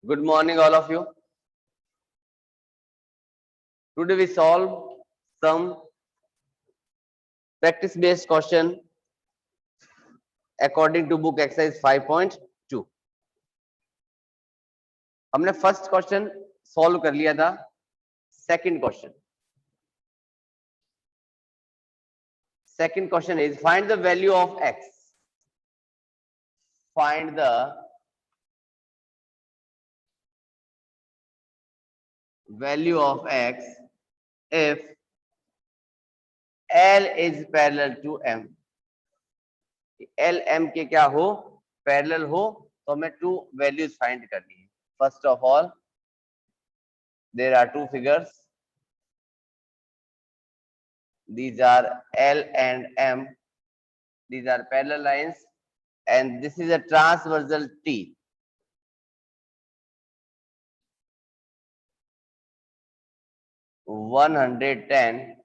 Good morning, all of you. Today we solve some practice-based question according to book exercise 5.2. हमने first question solve कर लिया था. Second question is find the value of x. Find the value of x if L is parallel to M. L M के क्या हो, parallel हो, तो हमें टू वैल्यूज फाइंड करनी है. First of all there are two figures. These are L and M. These are parallel lines, and this is a transversal T. (110)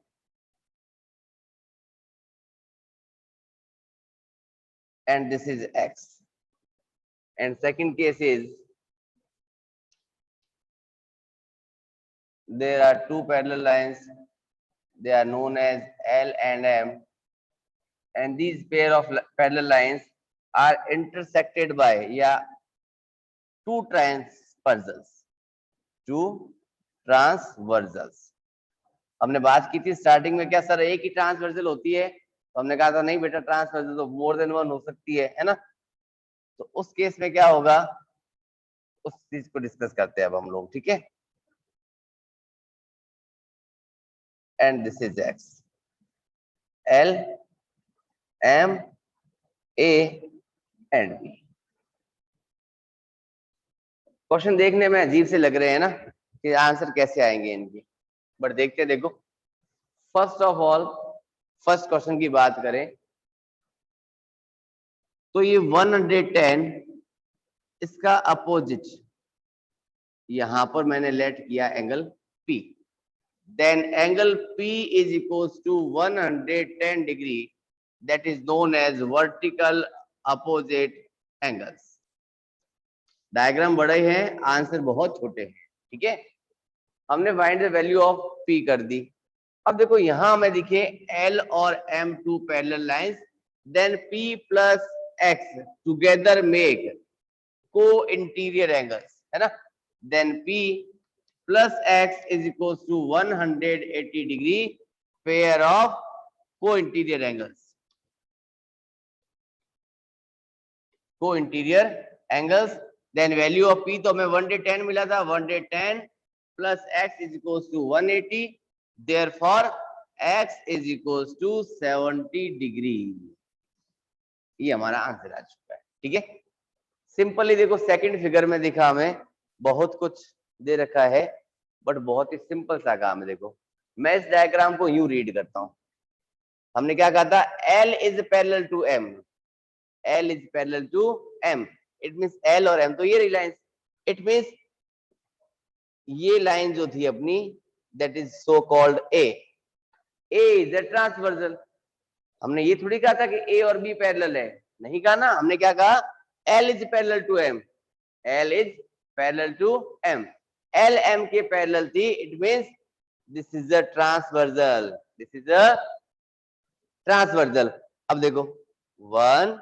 and this is X. And second case is there are two parallel lines. They are known as L and M, and these pair of parallel lines are intersected by two transversals. हमने बात की थी starting में, क्या sir एक ही transversal होती है? तो हमने कहा था नहीं बेटा, ट्रांसवर्सल तो मोर देन वन हो सकती है ना. तो उस केस में क्या होगा, उस चीज को डिस्कस करते हैं अब हम लोग. ठीक है. And this is X. L M A and B. Question देखने में अजीब से लग रहे हैं ना कि आंसर कैसे आएंगे इनके, बट देखते देखो. First of all first question की बात करें तो ये 110 इसका अपोजिट यहां पर मैंने लेट किया angle P. Then angle P is equals to 110 degree, that is known as vertical opposite angles. Diagram बड़े हैं, आंसर बहुत छोटे हैं. ठीक है. हमने find the value of P कर दी. अब देखो यहां हमें दिखे L और M two parallel lines, then P plus X together make co interior angles, है ना. Then P plus X is equal to 180 degree pair of co interior angles. Then value of P तो हमें 110 मिला था. 110 plus X is equal to 180, therefore X is equal to 70 degree. ये हमारा answer आ चुका है. ठीक है. सिंपली देखो सेकंड फिगर में दिखा हमें बहुत कुछ दे रखा है, बट बहुत ही सिंपल सा काम है. देखो मैं इस डायग्राम को यूं रीड करता हूं. हमने क्या कहा था, L is parallel to M. L is parallel to M. It means L और M तो ये लाइन, इट मींस ये लाइन जो थी अपनी, that is so called A. A is a transversal. हमने ये थोड़ी कहा था कि A और B पैरेलल है, नहीं कहा ना. हमने क्या कहा, L is parallel to M. L is parallel to M. L M के पैरेलल थी, it means this is a transversal. This is a transversal. अब देखो 1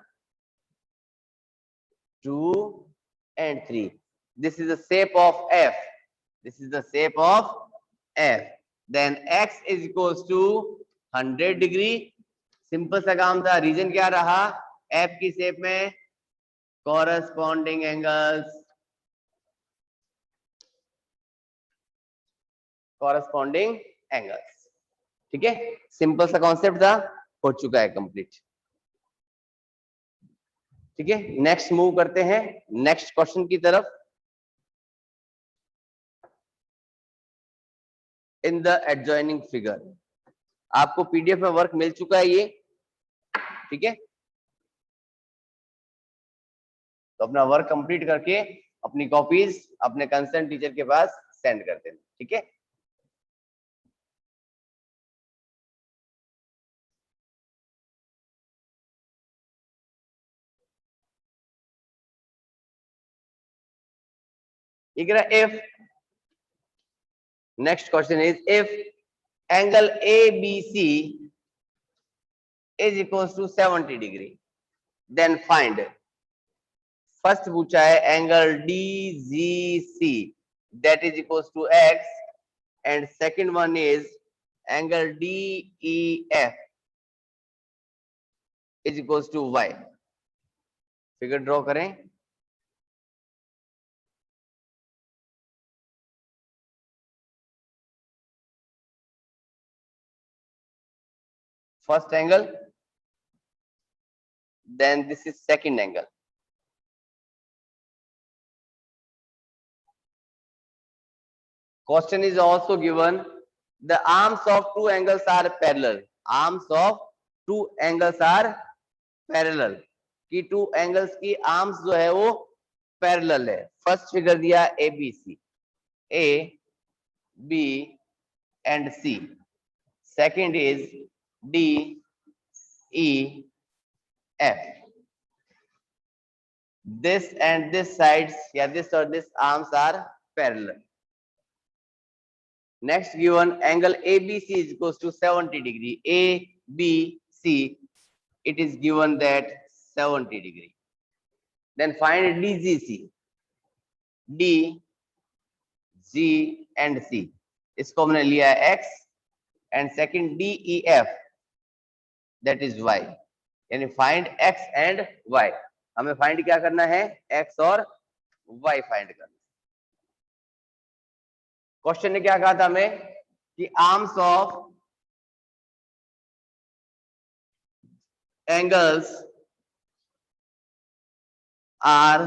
2 and 3. This is the shape of F. This is the shape of F. Then X is equals to 100 degree. Simple सा काम था. Reason क्या रहा, F की shape में corresponding angles. Corresponding angles. ठीक है. सिंपल सा कॉन्सेप्ट था, हो चुका है कंप्लीट. ठीक है. नेक्स्ट मूव करते हैं नेक्स्ट क्वेश्चन की तरफ. In the adjoining figure. आपको पीडीएफ में वर्क मिल चुका है ये. ठीक है. तो अपना वर्क कंप्लीट करके अपनी कॉपीज अपने कंसर्न टीचर के पास सेंड कर देना. ठीक है. ये कह रहा if next question is if angle ABC is equals to 70 degree then find first पूछा है angle DGC that is equals to x and second one is angle DEF is equals to y. Figure draw करें. First angle, then this is second angle. Question is also given. The arms of two angles are parallel. Arms of two angles are parallel. कि two angles की arms जो है वो parallel है. First figure दिया ABC, A, B and C. Second is D, E, F. This and this sides, yeah, this or this arms are parallel. Next given angle ABC is equals to 70 degree. ABC, it is given that 70 degree. Then find DGC. D, G and C. इसको हमने लिया है X and second DEF, that is Y. यानी find X and Y. हमें find क्या करना है? X और Y find करना. क्वेश्चन ने क्या कहा था हमें कि arms of angles are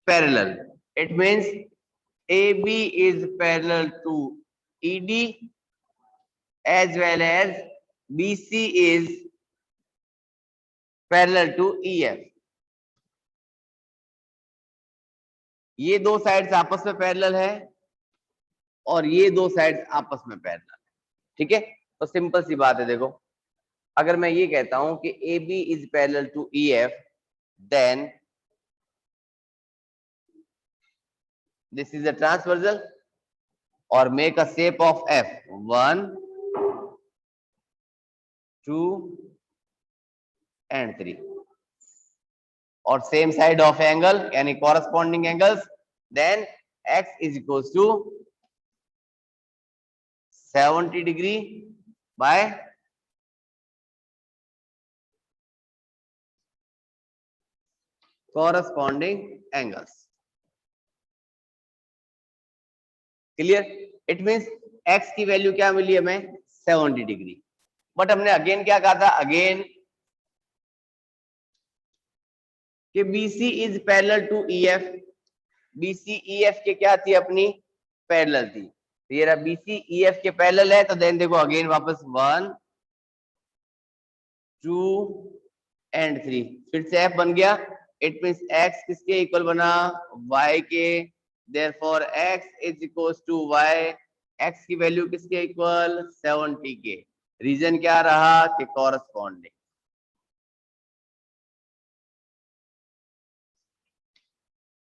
parallel. It means AB is parallel to ED as well as BC is parallel to EF. ये दो साइड्स आपस में पैरेलल है और ये दो साइड्स आपस में पैरेलल है. ठीक है, तो सिंपल सी बात है. देखो, अगर मैं ये कहता हूं कि AB is parallel to EF, then this is a transversal or make a shape of F. 1, 2 and 3. और सेम साइड ऑफ एंगल यानी corresponding angles, then x is equals to 70 degree by corresponding angles. Clear? It means x की value क्या मिली हमें? 70 degree. But हमने again क्या कहा था? अगेन कि BC is parallel to EF. BC EF के क्या थी? अपनी पैरेलल थी. तो ये रहा BC EF के पैरेलल है. तो देन देखो अगेन वापस 1, 2 एंड 3. फिर से F बन गया. इट मींस x किसके इक्वल बना? y के. Therefore x is equals to y. x की वैल्यू किसके इक्वल? 70 के. रीजन क्या रहा? कि कॉरस्पॉन्डिंग.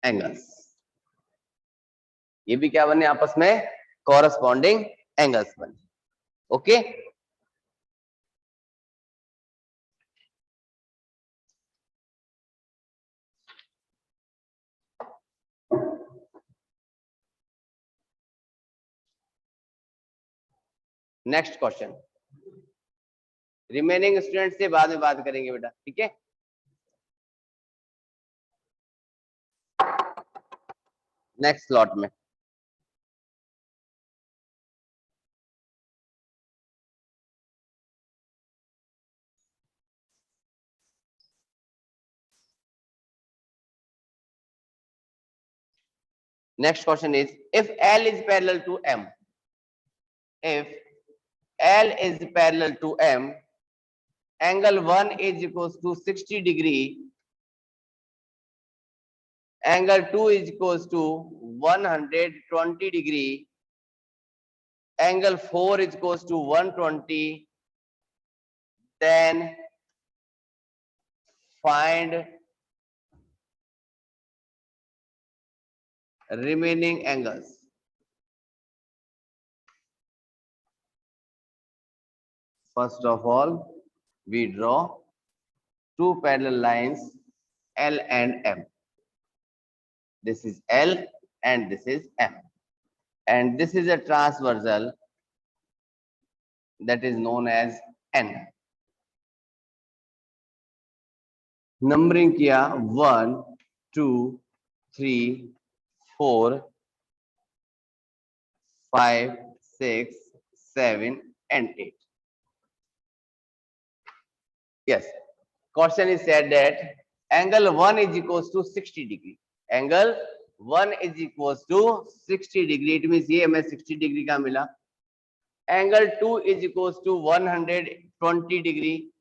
एंगल्स, ये भी क्या बने आपस में? कॉरस्पॉन्डिंग एंगल्स बने. Okay, next question. Remaining student से बाद में बात करेंगे बेटा. ठीक है, नेक्स्ट स्लॉट में. Next question is, if L is parallel to M, if L is parallel to M, angle 1 is equals to 60 degree, angle 2 is equals to 120 degree, angle 4 is equals to 120, then find remaining angles. First of all, we draw two parallel lines L and M. This is L and this is M. And this is a transversal that is known as N. Numbering किया 1, 2, 3, 4, 5, 6, 7 and 8. Yes, question is said that angle 1 is equals to 60 degree. Angle 1 is equals to 60 degree. It means ये हमें 60 degree का मिला. Angle 2 is equals to 120 degree.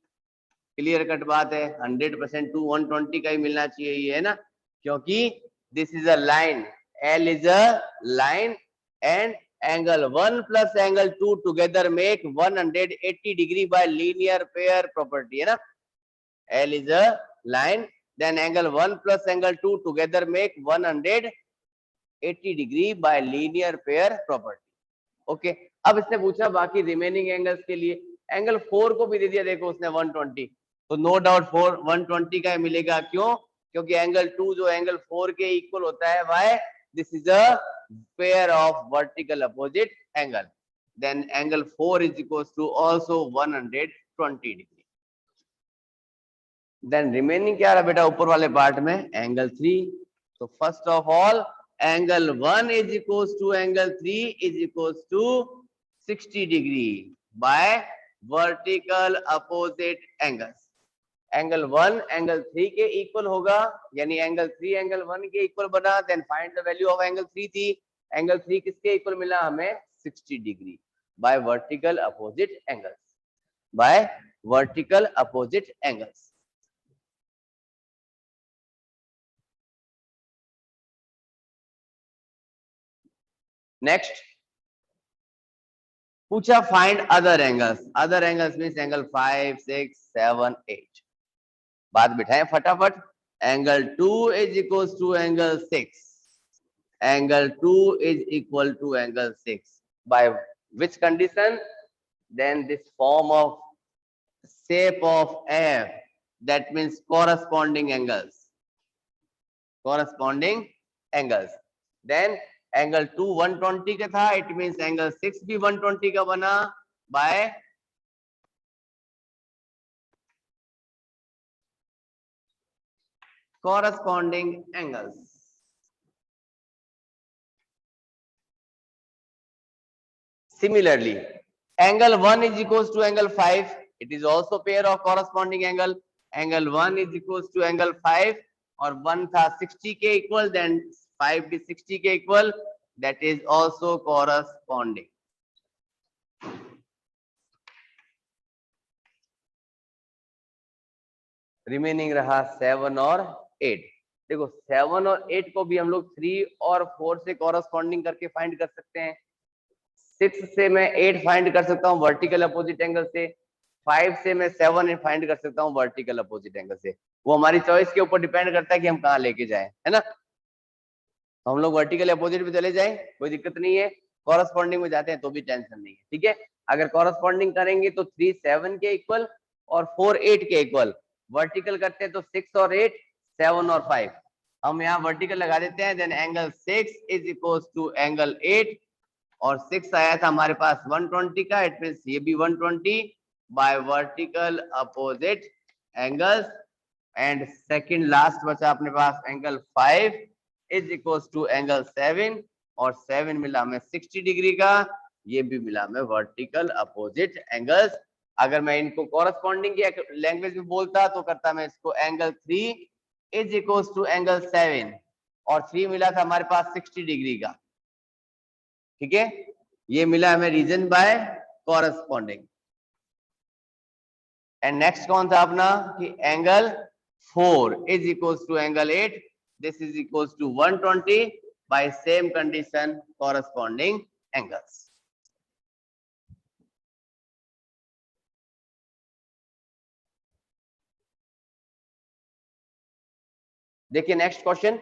Clear cut बात है. 100% to 120 का ही मिलना चाहिए ये, है ना, क्योंकि this is a line, L is a line and angle 1 plus angle 2 together make 180 degree by linear pair property, है ना. L is a line, then angle 1 plus angle 2 together make 180 degree by linear pair property. Okay, अब इसने पूछा बाकी remaining angles के लिए. Angle 4 को भी दे दिया, देखो उसने 120, तो नो डाउट 4 120 का मिलेगा. क्यों? क्योंकि एंगल 2 जो एंगल 4 के इक्वल होता है. Why? This is a pair of vertical opposite angle. Then angle 4 is equals to also 120 degree. Then remaining क्या रहा बेटा ऊपर वाले पार्ट में? एंगल 3. तो first of all angle 1 is equals to angle 3 is equals to 60 degree by vertical opposite angles. Angle 1 angle 3 के equal होगा, यानी एंगल 3 एंगल 1 के इक्वल बना. Then find the value of angle 3 थी. एंगल 3 किसके equal मिला हमें? 60 degree by vertical opposite angles. By vertical opposite angles. Next पूछा find other angles. Other angles means angle 5, 6, 7, 8. बात बिठाएं फटाफट. Angle 2 is equals to angle 6. Angle 2 is equal to angle 6 by which condition? Then this form of shape of F, that means corresponding angles. Corresponding angles. Then angle 2 120 का था, it means angle 6 भी 120 का बना by corresponding angles. Similarly, angle 1 is equals to angle 5. It is also pair of corresponding angle. Angle 1 is equals to angle 5 और 1 था 60 के equal, then 5 भी 60 के equal. That is also corresponding. Remaining रहा 7 और 8. देखो 7 और 8 को भी हम लोग 3 और 4 से corresponding करके find कर सकते हैं. 6 से मैं 8 फाइंड कर सकता हूँ वर्टिकल अपोजिट एंगल से. 5 से मैं 7 फाइंड कर सकता हूँ वर्टिकल अपोजिट एंगल से. वो हमारी चॉइस के ऊपर डिपेंड करता है कि हम कहाँ लेके जाएं, है ना. हम लोग वर्टिकल अपोजिट पे चले जाएं, कोई दिक्कत नहीं है. कॉरस्पॉन्डिंग में जाते हैं तो भी टेंशन नहीं है, ठीक है. अगर कॉरस्पॉन्डिंग करेंगे तो 3 7 के इक्वल और 4 8 के इक्वल. वर्टिकल करते हैं तो 6 और 8, 7 और 5. हम यहाँ वर्टिकल लगा देते हैं. Then angle 6 is equals to angle 8 और 6 आया था हमारे पास 120 का. इट मींस ये भी 120 by vertical opposite angles. And second last बचा अपने पास angle 5 is equals to angle 7 और 7 मिला हमें 60 डिग्री का. ये भी मिला हमें वर्टिकल अपोजिट एंगल्स. अगर मैं इनको कॉरस्पॉन्डिंग की लैंग्वेज में बोलता तो करता मैं इसको angle 3 is equals to angle 7 और 3 मिला था हमारे पास 60 डिग्री का, ठीक है. ये मिला हमें reason by corresponding. And next कौन था अपना कि angle 4 is equals to angle 8. This is equals to 120 by same condition corresponding angles. देखिए next question.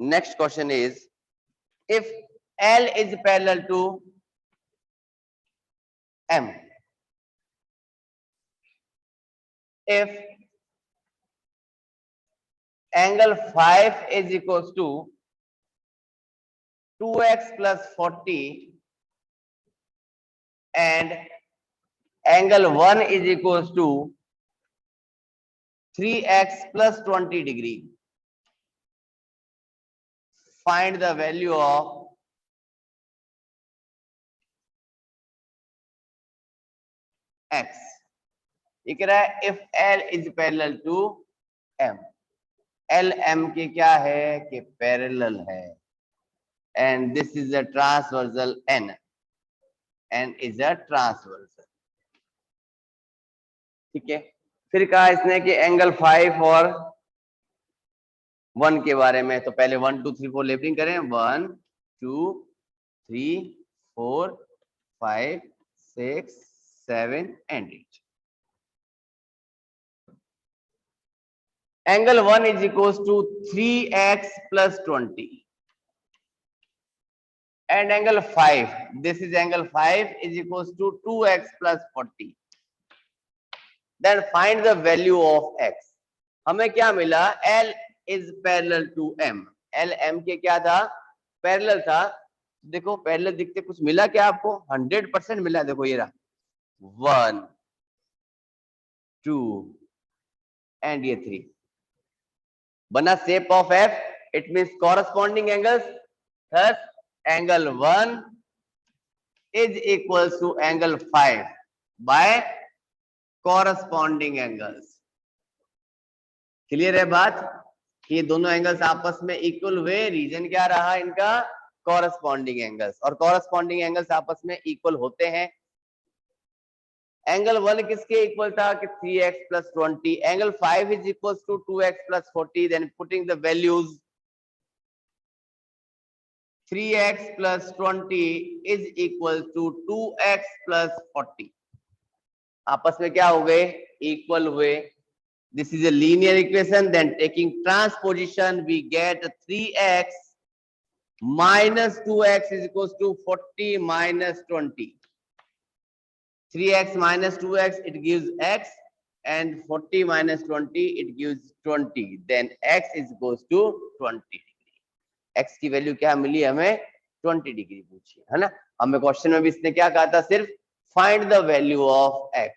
next question is, if L is parallel to M, if angle 5 is equals to 2x plus 40 and angle 1 is equals to 3x plus 20 degree, find the value of x. ये कह रहा है if L is parallel to M, L M के क्या है कि parallel है, and this is a transversal N is a transversal. ठीक है, फिर कहा इसने कि एंगल 5 और 1 के बारे में, तो पहले 1 2 3 4 लेबलिंग करें, 1 2 3 4 5 6 7 and 8. Angle 1 is equals to 3x plus 20 and angle 5, this is angle 5 is equals to 2x plus 40. Then find the value of x. हमें क्या मिला, L is parallel to M, L M के क्या था, parallel था. देखो parallel दिखते कुछ मिला क्या आपको, 100% मिला. देखो ये रहा 1 2 and ये 3, बना shape of F, it means corresponding angles. Thus angle 1 is equals to angle 5 by corresponding angles. Clear है बात कि ये दोनों एंगल्स आपस में इक्वल हुए, रीजन क्या रहा इनका, कॉरस्पॉन्डिंग एंगल्स, और कॉरस्पॉन्डिंग एंगल्स आपस में इक्वल होते हैं. एंगल 1 किसके इक्वल था कि 3x plus 20, angle 5 is equals to 2x plus 40, then putting the values 3x plus 20 is equal to 2x plus 40, आपस में क्या हो गए, इक्वल हुए. This is a linear equation. Then taking transposition, we get 3x minus 2x is equals to 40 minus 20. 3x minus 2x, it gives x, and 40 minus 20, it gives 20. Then x is equals to 20 degree. x की value क्या मिली हमें, 20 degree पूछी है ना. हमें question में भी इसने क्या कहा था, सिर्फ find the value of x,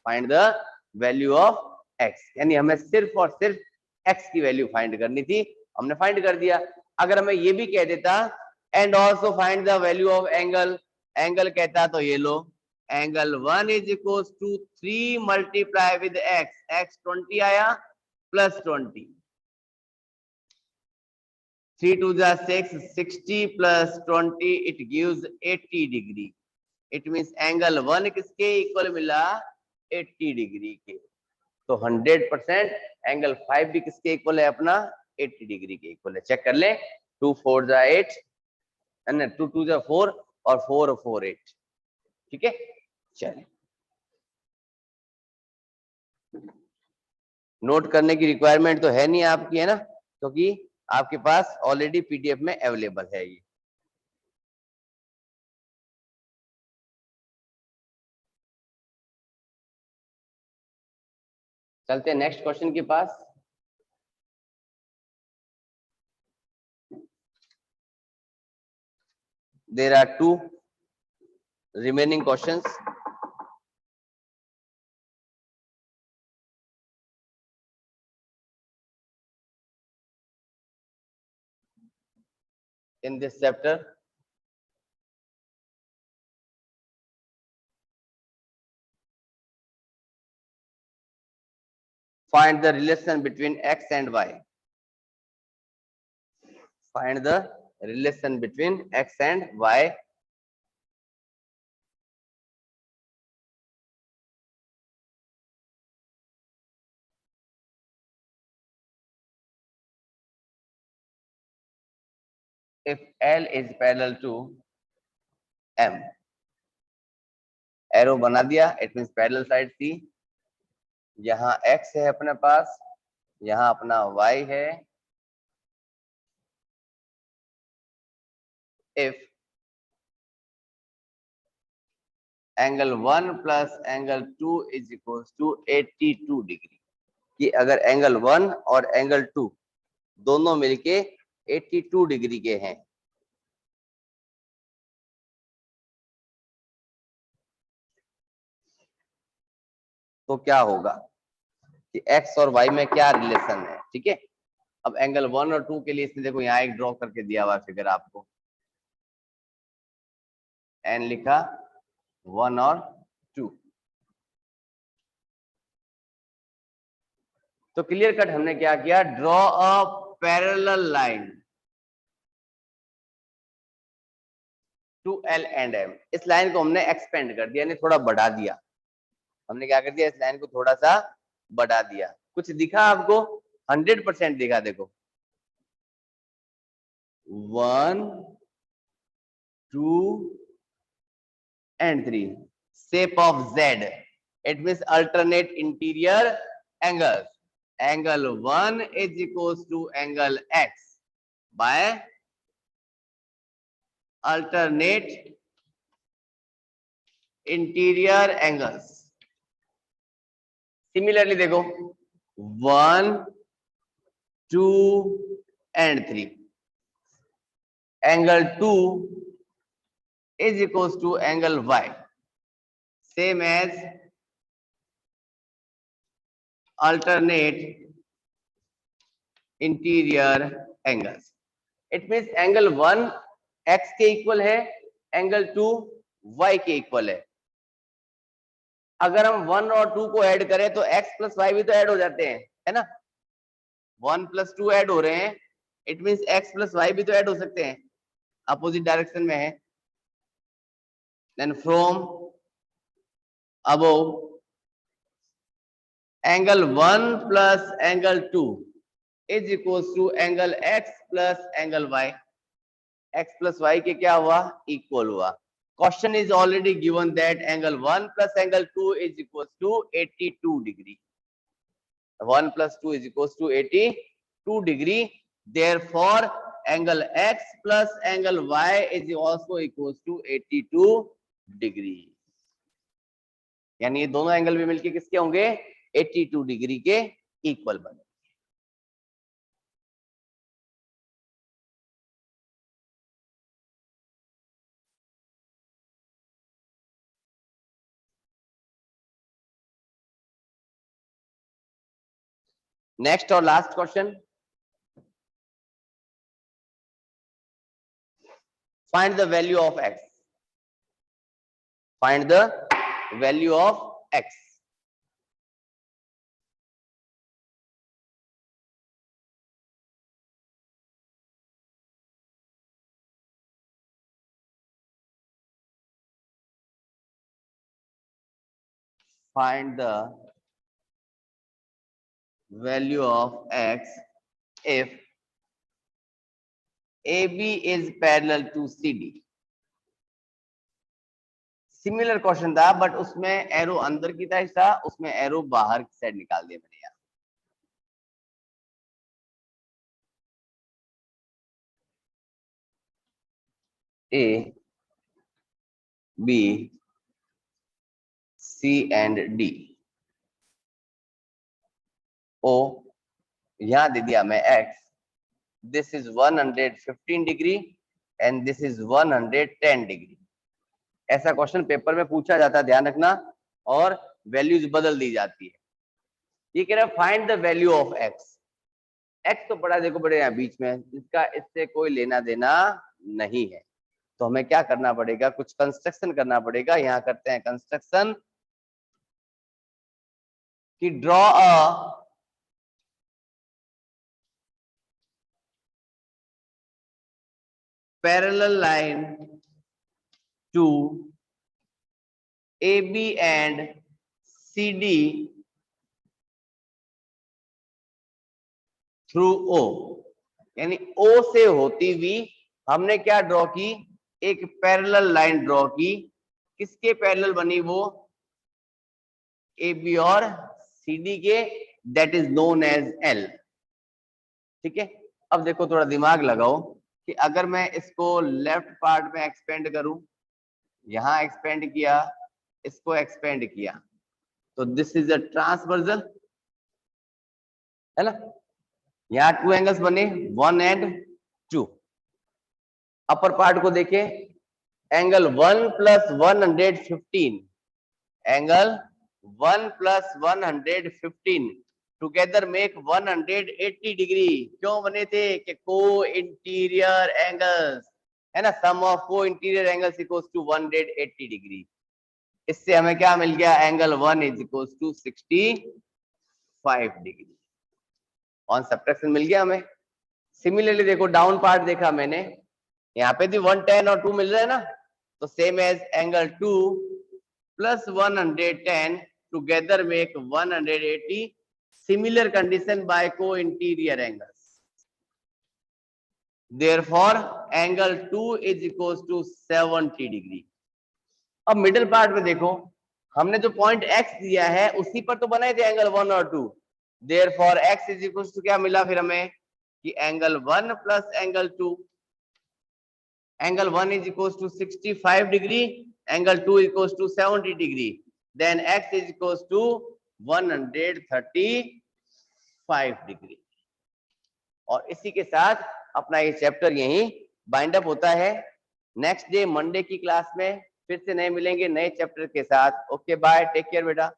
find the value of x, यानी हमें सिर्फ और सिर्फ x की वैल्यू फाइंड करनी थी, हमने फाइंड कर दिया. अगर हमें ये भी कह देता and also find the value of angle, angle कहता तो ये लो, angle 1 is equals to 3 multiply with x, x 20 आया plus 20, 3 2 6, 60 plus 20, it gives 80 degree. It means angle 1 किसके इक्वल मिला, 80 डिग्री के. तो 100% एंगल 5 भी किसके इक्वल है अपना, 80 डिग्री के इक्वल है. चेक कर ले, 2 4 8 है, 2 2 4 और 4 4 8. ठीक है, चलिए नोट करने की रिक्वायरमेंट तो है नहीं आपकी, है ना, क्योंकि आपके पास ऑलरेडी पीडीएफ में अवेलेबल है ये. चलते हैं नेक्स्ट क्वेश्चन के पास. There are 2 remaining questions. In this chapter. Find the relation between x and y. Find the relation between x and y. If L is parallel to M, arrow बना दिया, it means parallel side थी. यहाँ x है अपने पास, यहाँ अपना y है, if angle 1 plus angle 2 is equals to 82 degree, कि अगर एंगल 1 और एंगल 2 दोनों मिलके 82 डिग्री के हैं, तो क्या होगा कि x और y में क्या रिलेशन है। ठीक है, अब एंगल 1 और 2 के लिए इसने देखो यहाँ एक ड्रॉ करके दिया हुआ फिगर आपको, n लिखा 1 और 2। तो क्लियर कट हमने क्या किया, draw a parallel line to L and M। इस लाइन को हमने एक्सपेंड कर दिया, यानी थोड़ा बढ़ा दिया। हमने क्या कर दिया, इस लाइन को थोड़ा सा बढ़ा दिया। कुछ दिखा आपको? 100% दिखा। देखो 1 2 and 3, shape of Z, it means alternate interior angles. Angle 1 is equals to angle X by alternate interior angles. Similarly देखो 1 2 and 3, angle 2 is equals to angle Y, same as alternate interior angles. It means angle 1 x के equal है, angle 2 y के equal है। अगर हम 1 और 2 को add करें तो x प्लस y भी तो ऐड हो जाते हैं, है ना। 1 प्लस 2 ऐड हो रहे हैं, it means x plus y भी तो ऐड हो सकते हैं, अपोजिट डायरेक्शन में है। Then from above angle 1 plus angle 2 is equals to angle x plus angle y। x plus y के क्या हुआ, इक्वल हुआ। Question is already given that angle 1 plus angle 2 is equals to 82 degree. 1 plus 2 is equals to 82 degree. Therefore, angle x plus angle y is also equals to 82 degree. यानी ये दोनों angle भी मिलके किसके होंगे, 82 डिग्री के equal बने। Next और last question, find the value of x. Find the value of x. Find the value of x if AB is parallel to CD. Similar question था बट उसमें एरो अंदर की तरफ था, उसमें एरो बाहर की साइड निकाल दिया मैंने यहाँ। A, B, C and D, O यहाँ दे दिया मैं x, this is 115 degree and this is 110 degree. ऐसा क्वेश्चन पेपर में पूछा जाता है, ध्यान रखना, और वैल्यूज बदल दी जाती है। ये कह रहा है find the value of x। x तो पड़ा देखो बड़े यहाँ बीच में, इसका इससे कोई लेना देना नहीं है, तो हमें क्या करना पड़ेगा, कुछ कंस्ट्रक्शन करना पड़ेगा। यहाँ करते हैं कंस्ट्रक्शन कि draw a parallel line to AB and CD through O। यानी O से होती हुई हमने क्या ड्रॉ की, एक पैरेलल लाइन ड्रॉ की। किसके पैरेलल बनी वो, AB और CD के, that is known as L। ठीक है, अब देखो थोड़ा दिमाग लगाओ, कि अगर मैं इसको लेफ्ट पार्ट में एक्सपेंड करूं, यहां एक्सपेंड किया, इसको एक्सपेंड किया, तो दिस इज अ ट्रांसवर्सल, है ना। यहाँ 2 एंगल्स बने, 1 एंड 2। अपर पार्ट को देखें, angle 1 + 115, angle 1 + 115 together make 180 degree. क्यों बने थे? कि को इंटीरियर एंगल्स, है ना, sum of co interior angles equals to 180 degree. इससे हमें क्या मिल गया? Angle 1 = 65 degree. ऑन सब्ट्रैक्शन मिल गया हमें। सिमिलरली देखो, डाउन पार्ट देखा मैंने, यहाँ पे भी 110 और 2 मिल रहा है ना, तो same as angle 2 + 110 together make 180, similar condition by co interior angles, therefore angle 2 = 70 degree. अब मिडिल पार्ट में देखो, हमने जो पॉइंट x दिया है उसी पर तो बनाए थे एंगल 1 और 2, देयरफॉर x = क्या मिला फिर हमें? कि angle 1 + angle 2, angle 1 = 65 degree, angle 2 = 70 degree, then x = 135 degree. और इसी के साथ अपना ये चैप्टर यहीं बाइंड अप होता है। नेक्स्ट डे मंडे की क्लास में फिर से नए मिलेंगे नए चैप्टर के साथ। ओके बाय, टेक केयर बेटा।